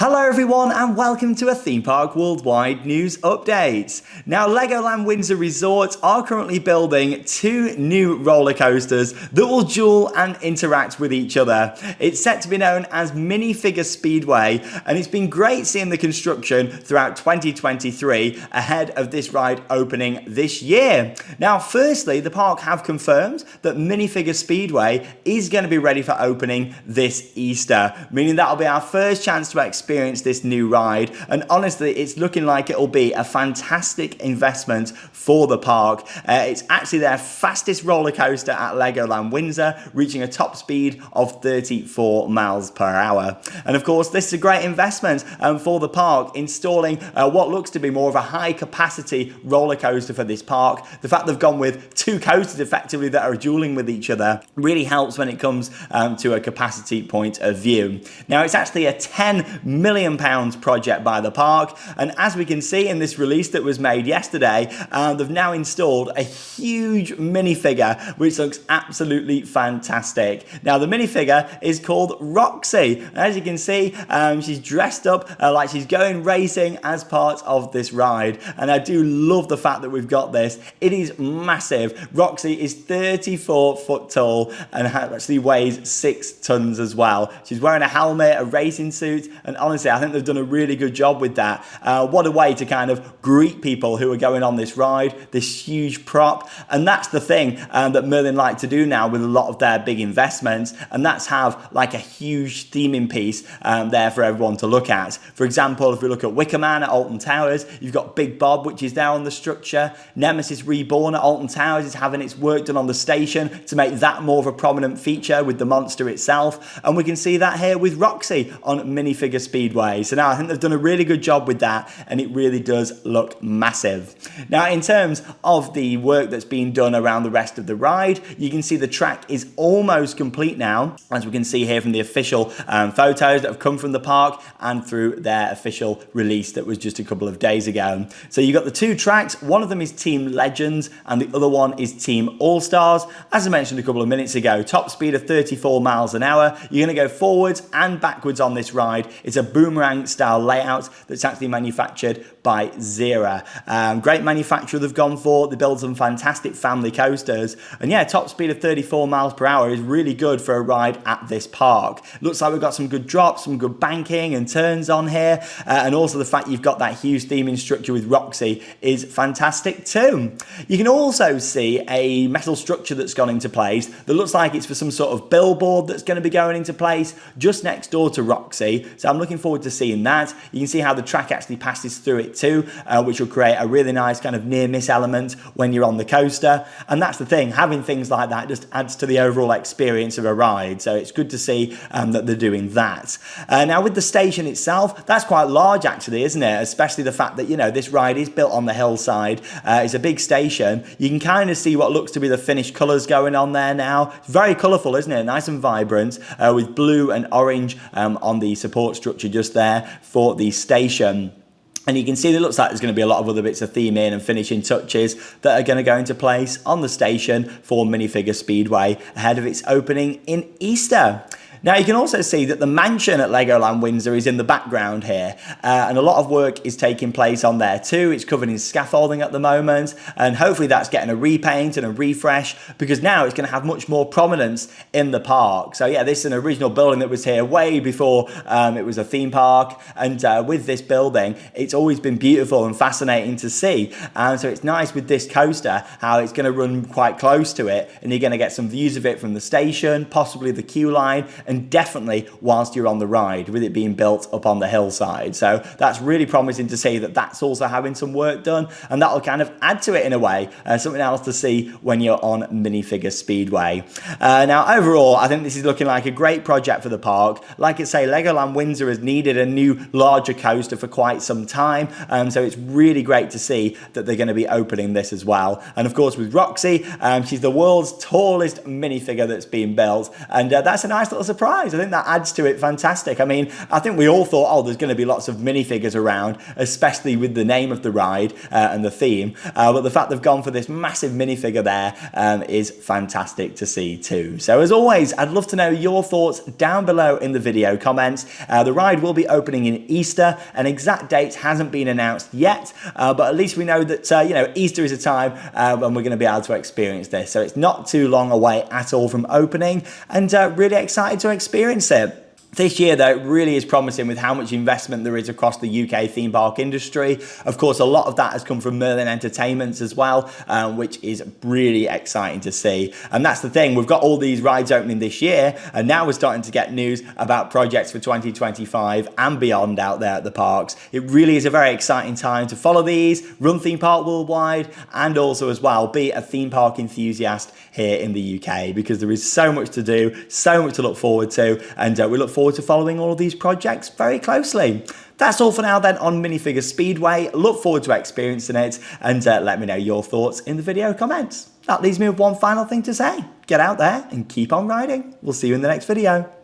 Hello everyone and welcome to a Theme Park Worldwide news update. Now Legoland Windsor Resorts are currently building 2 new roller coasters that will duel and interact with each other. It's set to be known as Minifigure Speedway, and it's been great seeing the construction throughout 2023 ahead of this ride opening this year. Now firstly, the park have confirmed that Minifigure Speedway is going to be ready for opening this Easter, meaning that'll be our first chance to experience this new ride, and honestly it's looking like it'll be a fantastic investment for the park. It's actually their fastest roller coaster at Legoland Windsor, reaching a top speed of 34 miles per hour. And of course this is a great investment for the park, installing what looks to be more of a high capacity roller coaster for this park. The fact they've gone with 2 coasters effectively that are dueling with each other really helps when it comes to a capacity point of view. Now it's actually a £10 million project by the park, and as we can see in this release that was made yesterday, they've now installed a huge minifigure which looks absolutely fantastic. Now the minifigure is called Roxie, and as you can see she's dressed up like she's going racing as part of this ride, and I do love the fact that we've got this. It is massive. Roxie is 34 foot tall and actually weighs 6 tons as well. She's wearing a helmet, a racing suit, and honestly I think they've done a really good job with that. What a way to kind of greet people who are going on this ride, this huge prop. And that's the thing that Merlin like to do now with a lot of their big investments, and that's have like a huge theming piece there for everyone to look at. For example, if we look at Wicker Man at Alton Towers, you've got Big Bob, which is there on the structure. Nemesis Reborn at Alton Towers is having its work done on the station to make that more of a prominent feature with the monster itself, and we can see that here with Roxie on Minifigure Speedway. So now I think they've done a really good job with that, and it really does look massive. Now in terms of the work that's been done around the rest of the ride, you can see the track is almost complete now, as we can see here from the official photos that have come from the park and through their official release that was just a couple of days ago. So you've got the 2 tracks. One of them is Team Legends and the other one is Team All-Stars. As I mentioned a couple of minutes ago, top speed of 34 miles an hour. You're going to go forwards and backwards on this ride. It's a boomerang style layout that's actually manufactured by Zera. Great manufacturer they've gone for. They build some fantastic family coasters, and yeah, top speed of 34 miles per hour is really good for a ride at this park. Looks like we've got some good drops, some good banking and turns on here, and also the fact you've got that huge theming structure with Roxie is fantastic too. You can also see a metal structure that's gone into place that looks like it's for some sort of billboard that's going to be going into place just next door to Roxie, so I'm looking forward to seeing that. You can see how the track actually passes through it too, which will create a really nice kind of near-miss element when you're on the coaster. And that's the thing, having things like that just adds to the overall experience of a ride, so it's good to see that they're doing that. Now with the station itself, that's quite large actually, isn't it? Especially the fact that, you know, this ride is built on the hillside. It's a big station. You can kind of see what looks to be the finished colours going on there now. It's very colourful, isn't it? Nice and vibrant, with blue and orange on the support structure just there for the station. And you can see that it looks like there's going to be a lot of other bits of theming and finishing touches that are going to go into place on the station for Minifigure Speedway ahead of its opening in Easter. Now you can also see that the mansion at Legoland Windsor is in the background here, and a lot of work is taking place on there too. It's covered in scaffolding at the moment, and hopefully that's getting a repaint and a refresh, because now it's going to have much more prominence in the park. So yeah, this is an original building that was here way before it was a theme park, and with this building it's always been beautiful and fascinating to see, so it's nice with this coaster how it's going to run quite close to it, and you're going to get some views of it from the station, possibly the queue line, and definitely whilst you're on the ride with it being built up on the hillside. So that's really promising to see that that's also having some work done, and that'll kind of add to it in a way, something else to see when you're on Minifigure Speedway. Now overall I think this is looking like a great project for the park. Like I say, Legoland Windsor has needed a new larger coaster for quite some time, so it's really great to see that they're going to be opening this as well. And of course with Roxie, she's the world's tallest minifigure that's been built, and that's a nice little surprise surprise. I think that adds to it fantastic. I mean, I think we all thought, oh, there's going to be lots of minifigures around, especially with the name of the ride and the theme. But the fact they've gone for this massive minifigure there is fantastic to see too. So as always, I'd love to know your thoughts down below in the video comments. The ride will be opening in Easter. An exact date hasn't been announced yet, but at least we know that Easter is a time when we're going to be able to experience this. So it's not too long away at all from opening, and really excited to experience it. This year, though, really is promising with how much investment there is across the UK theme park industry. Of course, a lot of that has come from Merlin Entertainments as well, which is really exciting to see. And that's the thing, we've got all these rides opening this year, and now we're starting to get news about projects for 2025 and beyond out there at the parks. It really is a very exciting time to follow these, run Theme Park Worldwide, and also as well be a theme park enthusiast here in the UK, because there is so much to do, so much to look forward to, and we look forward to following all of these projects very closely. That's all for now then on Minifigure Speedway. Look forward to experiencing it, and let me know your thoughts in the video comments. That leaves me with one final thing to say. Get out there and keep on riding. We'll see you in the next video.